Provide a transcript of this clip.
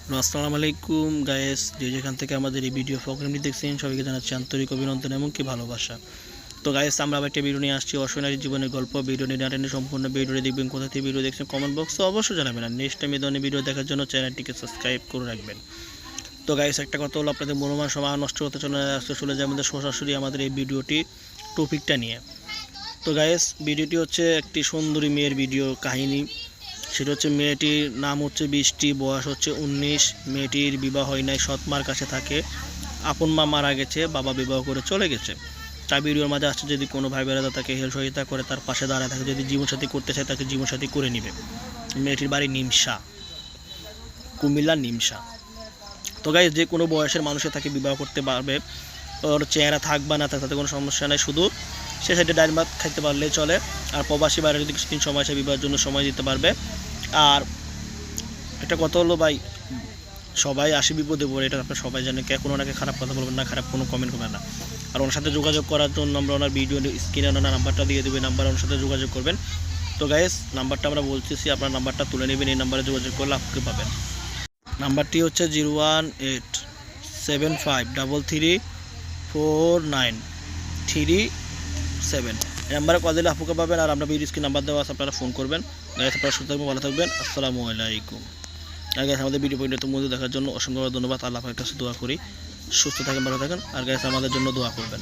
আসসালামু আলাইকুম গায়েস, যে যেখান থেকে আমাদের এই ভিডিও প্রোগ্রামটি দেখছেন সবাইকে জানাচ্ছি আন্তরিক অভিনন্দন এবং কি ভালোবাসা। তো গায়েস, আমরা আবার একটা ভিডিও নিয়ে আসছি, অসহায় জীবনের গল্প। ভিডিও নিয়ে নাটেনে সম্পূর্ণ ভিডিও দেখবেন, কোথা থেকে ভিডিও দেখছেন কমেন্ট বক্সে অবশ্যই জানাবেন। আর নেক্সট টাইম এই ধরনের ভিডিও দেখার জন্য চ্যানেলটিকে সাবস্ক্রাইব করে রাখবেন। তো গায়েস, একটা কথা হলো, আপনাদের মূল্যবান সময় নষ্ট হতে চলে যায় আমাদের সরাসরি আমাদের এই ভিডিওটি টপিকটা নিয়ে। তো গায়েস, ভিডিওটি হচ্ছে একটি সুন্দরী মেয়ের ভিডিও কাহিনী। সেটা হচ্ছে, মেয়েটির নাম হচ্ছে বৃষ্টি, বয়স হচ্ছে 19। মেয়েটির বিবাহ হয় নাই, সৎ মার কাছে থাকে। আপন মা মারা গেছে, বাবা বিবাহ করে চলে গেছে। তার ভিডিওর মাঝে আসছে, যদি কোনো ভাই বেড়াদা তাকে হেল্প সহায়তা করে, তার পাশে দাঁড়ায় থাকে, যদি জীবনসাথী করতে চায় তাকে জীবনসাথী করে নেবে। মেয়েটির বাড়ি নিমসা, কুমিল্লা নিমসা। তো গাইস, যে কোনো বয়সের মানুষের তাকে বিবাহ করতে পারবে। ওর চেহারা থাক বা না থাক তাতে কোনো সমস্যা নেই, শুধু সে সাইডে ডাইল ভাত খাইতে পারলেই চলে। আর প্রবাসী বাইরে যদি কিছুদিন সময় সে বিবাহের জন্য সময় দিতে পারবে। আর একটা কথা হলো ভাই, সবাই আসে বিপদে পড়ে, এটা আপনার সবাই জানে। কোনো ওনাকে খারাপ কথা বলবেন না, খারাপ কোনো কমেন্ট করবেন না। আর ওনার সাথে যোগাযোগ করার জন্য আমরা ওনার ভিডিও স্ক্রিনে ওনার নাম্বারটা দিয়ে দেবেন, নাম্বার ওনার সাথে যোগাযোগ করবেন। তো গাইস, নাম্বারটা আমরা বলতেছি, আপনার নাম্বারটা তুলে নেবেন, এই নাম্বারে যোগাযোগ করলে আপনাকে পাবেন। নাম্বারটি হচ্ছে 01873493937। এই নাম্বারে কল দিলে আপুকে পাবেন। আর আমরা ভিডিও স্ক্রিন নাম্বার দেওয়া আছে, আপনারা ফোন করবেন। গাইস, আপনারা সুস্থ থাকবেন, ভালো থাকবেন। আসসালামু আলাইকুম। আর গাইস, আমাদের ভিডিও পর্যন্ত মধ্যে দেখার জন্য অসংখ্য ধন্যবাদ। আল্লাহ পাকের কাছে দোয়া করি সুস্থ থাকেন, ভালো থাকেন। আর গাইস, আমাদের জন্য দোয়া করবেন।